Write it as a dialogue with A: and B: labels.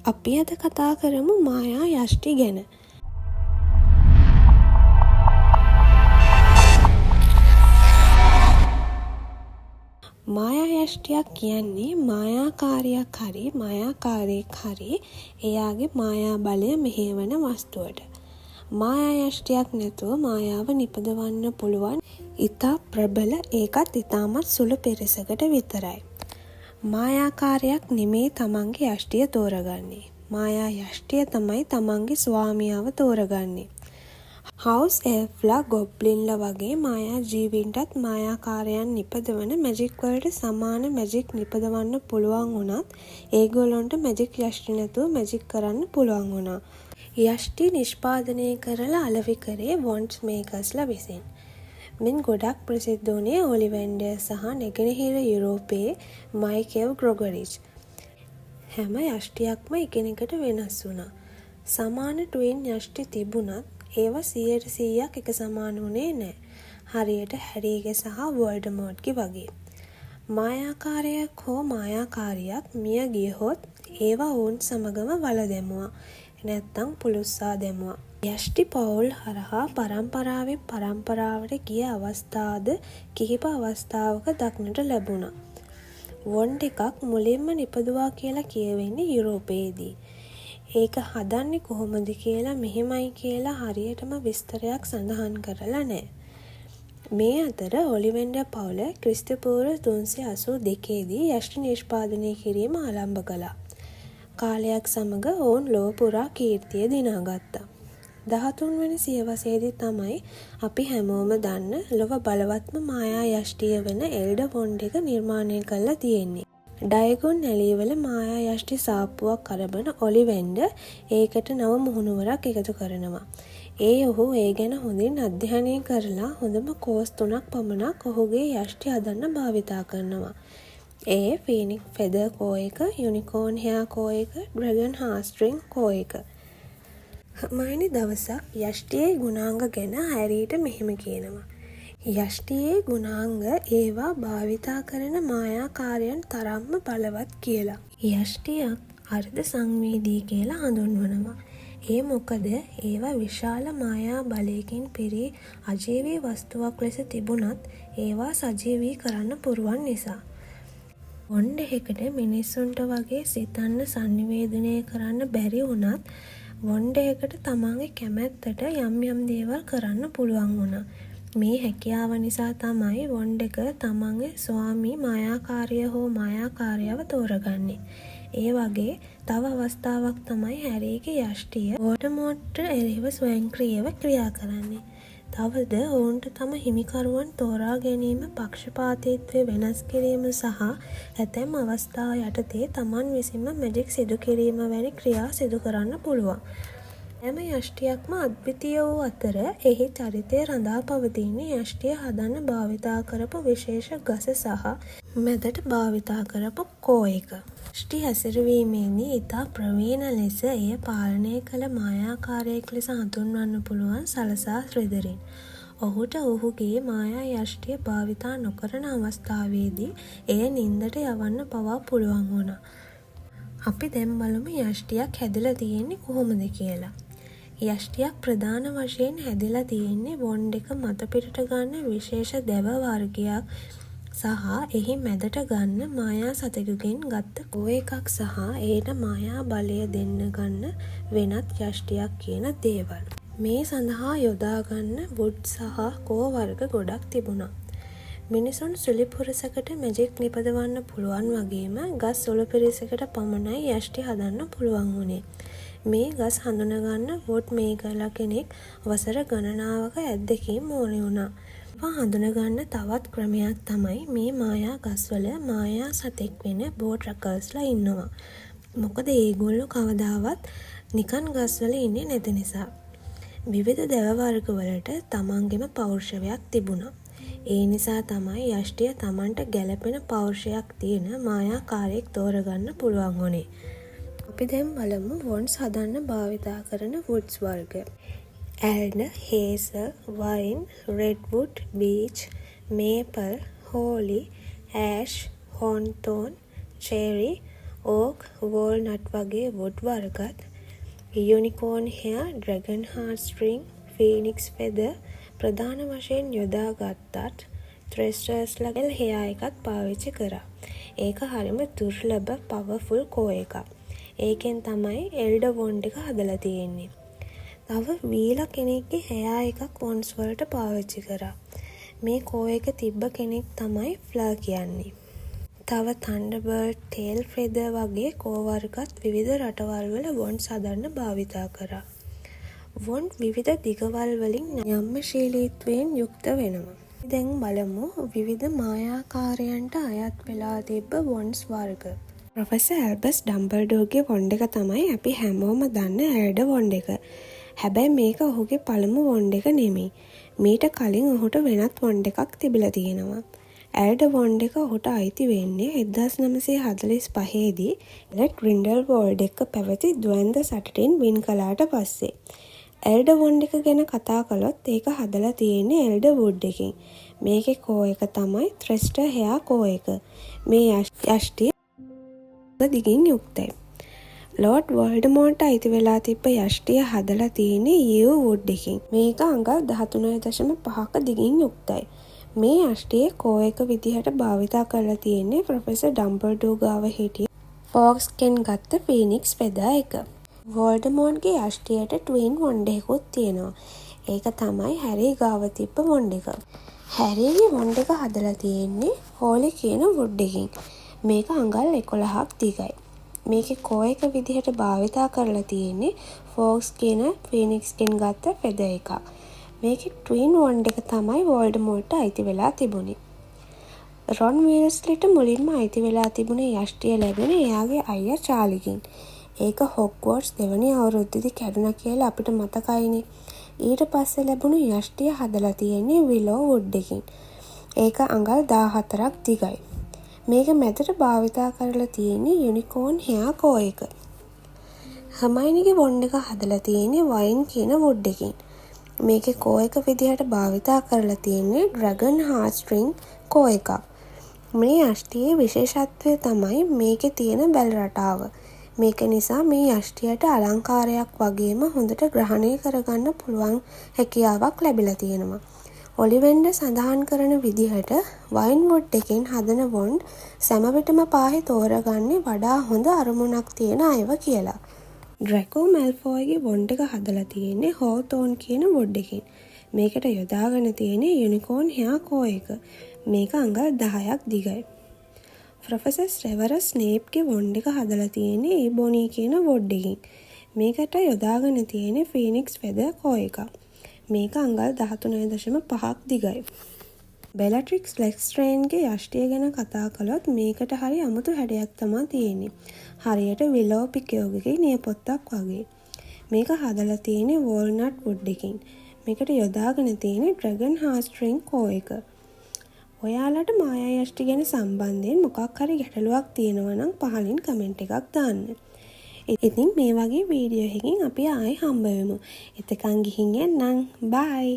A: අපි අද කතා කරමු මායා යෂ්ටි ගැන. මායා යෂ්ටියක් කියන්නේ මායාකාරියක් හරි මායාකාරයෙක් හරි එයාගේ මායා බලය මෙහෙයවන වස්තුවට. මායා යෂ්ටියක් නැතුව මායාව නිපදවන්න පුළුවන් ඉතා ප්‍රබල, ඒකත් ඉතාමත් සුළු පිරිසකට විතරයි. මායාකාරයක් නෙමේ තමන්ගේ යෂ්ටිය තෝරගන්නේ. මායා යෂ්ටිය තමයි තමන්ගේ ස්වාමියාව තෝරගන්නේ. හවුස් එල්ෆ්ලා ගොබ්ලින්ලා වගේ මායා ජීවීන්ටත් මායාකාරයන් නිපදවන මැජික් වලට සමාන මැජික් නිපදවන්න පුළුවන් වුණත් ඒගොල්ලොන්ට මැජික් යෂ්ටි නැතුව මැජික් කරන්න පුළුවන් වුණා. යෂ්ටි නිෂ්පාදනය කරලා අලෙවි කරේ වොන්ඩ්ස් මේකර්ස්ලා විසින්. මින් ගොඩක් ප්‍රසිද්ධ වුණේ ඔලිවෙන්ඩර් සහ නැගෙනහිර යුරෝපයේ මයිකෙල් ග්‍රොගරිච්. හැම යෂ්ටියක්ම එකිනෙකට වෙනස් වුණා. සමාන ට්වින් යෂ්ටි තිබුණත් ඒවා 100% එක සමාන වුණේ නැහැ. හරියට හැරීගේ සහ වොල්ඩමෝට්ගේ වගේ. මායාකාරයෙක් හෝ මායාකාරියක් මිය ගියහොත් ඒවා ඔවුන් සමගම වල දැමුවා. නැත්තම් පුළුස්සා දැමුවා. යෂ්ටි පවුල් හරහා පරම්පරාවෙන් පරම්පරාවට ගිය අවස්ථාද කිහිප අවස්ථාවක දක්නට ලැබුණා. වොන්ඩ් එකක් මුලින්ම නිපදුවා කියලා කියවෙන්නේ යුරෝපයේදී. ඒක හදන්නේ කොහොමද කියලා මෙහෙමයි කියලා හරියටම විස්තරයක් සඳහන් කරලා නැහැ. මේ අතර ඔලිවෙන්ඩර් පවුල ක්‍රිස්තුපූර්ව 382 දී යෂ්ටි නිෂ්පාදනය කිරීම ආරම්භ කළා. කාලයක් සමග ඔවුන් ලොව පුරා කීර්තිය දිනාගත්තා. 13 වෙනි සියවසේදී තමයි අපි හැමෝම දන්න ලොව බලවත්ම මායා යෂ්ටිය වෙන එල්ඩර් වොන්ඩ් එක නිර්මාණය කරලා තියෙන්නේ. ඩයගොන් ඇලීවල මායා යෂ්ටි සාප්පුවක් අරබන ඔලිවෙන්ඩර් ඒකට නව මුහුණුවරක් එකතු කරනවා. ඔහු ඒ ගැන හොඳින් අධ්‍යයනය කරලා හොඳම කෝස් 3ක් පමණක් ඔහුගේ යෂ්ටි හදන්න භාවිතා කරනවා. ෆීනික් ෆෙදර් කෝ එක, යුනිකෝන් හෙයා කෝ එක, ඩ්‍රැගන් හාස්ට්‍රින් කෝ එක. මයිනි දවසක් යෂ්ටියේ ගුණාංග ගැන හැරීට මෙහෙම කියනවා. යෂ්ටියේ ගුණාංග ඒවා භාවිතා කරන මායාකාරයන් තරම්ම බලවත් කියලා. යෂ්ටියක් අර්ධ සංවේදී කියලා හඳුන්වනවා. මොකද ඒවා විශාල මායා බලයකින් පිරී අජීවී වස්තුවක් ලෙස තිබුණත් ඒවා සජීවී කරන්න පුරුවන් නිසා. වොන්ඩ් එකකට මිනිස්සුන්ට වගේ සිතන්න සංනිවේදනය කරන්න බැරි වුණත් වොන්ඩ් එකට තමන්ගේ කැමැත්තට යම් යම් දේවල් කරන්න පුළුවන් වුණා. මේ හැකියාව නිසා තමයි වොන්ඩ් එක තමන්ගේ ස්වාමී මායාකාරිය හෝ මායාකාරියව තෝරගන්නේ. ඒ වගේ තව අවස්ථාවක් තමයි හැරීගේ යෂ්ටිය වොල්ඩමෝර්ට්ට එරෙහිව ස්වයංක්‍රීයව ක්‍රියා කරන්නේ. තවද ඔවුන්ට තම හිමිකරුවන් තෝරා ගැනීම, පක්ෂපාතීත්වය වෙනස් කිරීම සහ ඇතැම් අවස්ථා යටතේ තමන් විසින්ම මැජික් සිදු කිරීම වැනි ක්‍රියා සිදු කරන්න පුළුවන්. හැම යෂ්ටියක්ම අද්විතීය වූ අතර එහි චරිතය රඳා පවතින්නේ යෂ්ටිය හදන්න භාවිතා කරපු විශේෂ ගස සහ මැදට භාවිතා කරපු කෝ එක. යෂ්ටි හැසිරවීමේදී ඉතා ප්‍රවීණ ලෙස එය පාලනය කළ මායාකාරයෙක් ලෙස හඳුන්වන්න පුළුවන් සලසා ශ්‍රීධරින්. ඔහුට ඔහුගේ මායා යෂ්ටිය භාවිතා නොකරන අවස්ථාවේදී එය නින්දට යවන්න පවා පුළුවන් වුණා. අපි දැන් බලමු යෂ්ටියක් හැදිලා තියෙන්නේ කොහොමද කියලා. යෂ්ටියක් ප්‍රධාන වශයෙන් හැදිලා තියෙන්නේ වොන්ඩ් එක මත පිටට ගන්න විශේෂ දැව වර්ගයක් සහ එහි මැදට ගන්න මායා සතෙකුගෙන් ගත්ත කෝ එකක් සහ ඒට මායා බලය දෙන්න ගන්න වෙනත් යෂ්ටියක් කියන දේවල්. මේ සඳහා යොදා ගන්න වුඩ් සහ කෝ වර්ග ගොඩක් තිබුණා. මිනිසුන් සුළි පුරසකට මැජික් නිපදවන්න පුළුවන් වගේම ගස් සුළු පිරිසකට පමණයි යෂ්ටි හදන්න පුළුවන් වුණේ. මේ ගස් හඳුනගන්න වොඩ් මේකර්ලා කෙනෙක් වසර ගණනාවක ඇද්දකින් ඕනේ වුණා. හඳුනගන්න තවත් ක්‍රමයක් තමයි මේ මායා ගස්වල මායා සතෙක් වෙන බෝට්‍රකර්ස්ලා ඉන්නවා. මොකද ඒගොල්ලෝ කවදාවත් නිකන් ගස්වල ඉන්නේ නැති නිසා. විවිධ දැව වර්ගවලට තමන්ගෙම පෞරුෂයක් තිබුණා. ඒ නිසා තමයි යෂ්ටිය තමන්ට ගැළපෙන පෞරුෂයක් තියෙන මායාකාරයෙක් තෝරගන්න පුළුවන් වුණේ. අපි දැන් බලමු වොන්ඩ්ස් හදන්න භාවිතා කරන වුඩ්ස් වර්ග. Alder, hazel, vine, redwood, beech, maple, holly, ash, හොන්තෝන්, චෙරි, ඕක්, වෝල්නට් වගේ වුඩ් වර්ගත්, unicorn hair, dragon heartstring, phoenix feather ප්‍රධාන වශයෙන් යොදා ගත්තත් ත්‍රෙස්ටර්ස්ලගේ හෙයා එකත් පාවිච්චි කරා. ඒක හරිම දුර්ලභ පවර්ෆුල් කෝ එකක්. ඒකෙන් තමයි එල්ඩර් වොන්ඩ් එක හදලා තියෙන්නේ. තව වීලා කෙනෙක්ගේ හෙයා එකක් වොන්ඩ්ස් වලට පාවිච්චි කරා. මේ කෝ එක තිබ්බ කෙනෙක් තමයි ෆ්ලර් කියන්නේ. තව තන්ඩර්බර්ඩ්, ටේල් ෆෙදර් වගේ කෝ වර්ගත් විවිධ රටවල් වල වොන්ඩ්ස් හදන්න භාවිතා කරා. වොන්ඩ් විවිධ දිගවල් වලින් නම්‍යශීලීත්වයෙන් යුක්ත වෙනවා. දැන් බලමු විවිධ මායාකාරයන්ට අයත් වෙලා තිබ්බ වොන්ඩ්ස් වර්ග. ප්‍රොෆෙසර් ඇල්බස් ඩම්බල්ඩෝගේ වොන්ඩ් එක තමයි අපි හැමෝම දන්න එල්ඩර් වොන්ඩ් එක. හැබැයි මේක ඔහුගේ පළමු වොන්ඩ් එක නෙමෙයි. මීට කලින් ඔහුට වෙනත් වොන්ඩ් එකක් තිබිලා තියෙනවා. එල්ඩර් වොන්ඩ් එක ඔහුට අයිති වෙන්නේ 1945 දී ලෙට් ග්‍රින්ඩල්වෝල්ඩ් එක්ක පැවති ද්වන්ද සටනින් වින් කළාට පස්සේ. එල්ඩර් වොන්ඩ් එක ගැන කතා කළොත් ඒක හදලා තියෙන්නේ එල්ඩර් වුඩ් එකෙන්. මේකේ කෝ එක තමයි ත්‍රෙස්ටර් හෙයා කෝ එක. මේ යෂ්ටිය දිගින් යුක්තයි. ලෝඩ් වෝල්ඩමෝර්ට් අයිති වෙලා තිබ්බ යෂ්ටිය හදලා තියෙන්නේ ඊව් වුඩ් එකෙන්. මේක අඟල් 13.5ක දිගින් යුක්තයි. මේ යෂ්ටියේ කෝ එක විදිහට භාවිතා කරලා තියෙන්නේ ප්‍රොෆෙසර් ඩම්බල්ඩෝ ගාව හිටිය ෆොක්ස්ගෙන් ගත්ත ෆීනික්ස් ෆෙදර් එක. වෝල්ඩමෝර්ට්ගේ යෂ්ටියට ට්වින් වොන්ඩ් එකකුත් තියෙනවා. ඒක තමයි හැරී ගාව තිබ්බ වොන්ඩ් එක. හැරීගේ වොන්ඩ් එක හදලා තියෙන්නේ හෝලි කියන වුඩ් එකෙන්. මේක අඟල් 11ක් දිගයි. මේකේ කෝ එක විදිහට භාවිතා කරලා තියෙන්නේ ෆොක්ස් කියන ෆීනික්ස්ගෙන් ගත්ත ෆෙදර් එකක්. මේකේ ට්වින් වොන්ඩ් එක තමයි වෝල්ඩමෝර්ට්ට අයිති වෙලා තිබුණේ. රොන් වීල්ස්ලිට මුලින්ම අයිති වෙලා තිබුණේ යෂ්ටිය ලැබුණේ එයාගේ අයියා චාලිගෙන්. ඒක හොග්වර්ට්ස් දෙවැනි අවුරුද්දේදී කැඩුනා කියලා අපිට මතකයිනේ. ඊට පස්සේ ලැබුණු යෂ්ටිය හදලා තියෙන්නේ විලෝ වුඩ් එකෙන්. ඒක අඟල් 14ක් දිගයි. මේක මැදට භාවිතා කරලා තියෙන්නේ යුනිකෝන් හෙයා කෝ එක. හර්මයිනිගේ වොන්ඩ් එක හදලා තියෙන්නේ වයින් කියන වුඩ් එකෙන්. මේකේ කෝ එක විදිහට භාවිතා කරලා තියෙන්නේ ඩ්‍රැගන් හාර්ට් ස්ට්‍රිං කෝ එකක්. මේ යෂ්ටියේ විශේෂත්වය තමයි මේකේ තියෙන බැල් රටාව. මේක නිසා මේ යෂ්ටියට අලංකාරයක් වගේම හොඳට ග්‍රහණය කරගන්න පුළුවන් හැකියාවක් ලැබිලා තියෙනවා. ඔලිවෙන්ඩර් සඳහන් කරන විදිහට වයින් වුඩ් එකෙන් හදන වොන්ඩ් සැමවිටම පාහේ තෝරගන්නේ වඩා හොඳ අරමුණක් තියෙන අයව කියලා. ඩ්‍රැකෝ මැල්ෆෝයිගේ වොන්ඩ් එක හදලා තියෙන්නේ හෝතෝන් කියන වුඩ් එකෙන්. මේකට යොදාගෙන තියෙන්නේ යුනිකෝන් හෙයා කෝ එක. මේක අඟල් 10ක් දිගයි. ප්‍රොෆෙසර් සෙවරස් ස්නේප්ගේ වොන්ඩ් එක හදලා තියෙන්නේ ඊබොනි කියන වුඩ් එකෙන්. මේකට යොදාගෙන තියෙන්නේ ෆීනික්ස් ෆෙදර් කෝ එකක්. මේක අඟල් 13.5ක් දිගයි. බෙලට්‍රික්ස් ලෙක්ස්ට්‍රේන්ගේ යෂ්ටිය ගැන කතා කළොත් මේකට හරි අමුතු හැඩයක් තමයි තියෙන්නේ. හරියට විලෝ පිකියෝගේ නියපොත්තක් වගේ. මේක හදලා තියෙන්නේ වෝල්නට් වුඩ් එකෙන්. මේකට යොදාගෙන තියෙන්නේ ඩ්‍රැගන් හාර්ට් ස්ට්‍රිං කෝ එක. ඔයාලට මායා යෂ්ටි ගැන සම්බන්ධයෙන් මොකක් හරි ගැටලුවක් තියෙනවා නම් පහලින් කමෙන්ට් එකක් දාන්න. ඉතින් මේ වගේ වීඩියෝ එකකින් අපි ආයෙ හම්බ වෙමු. එතකන් ගිහින් එන්නම්. බයි.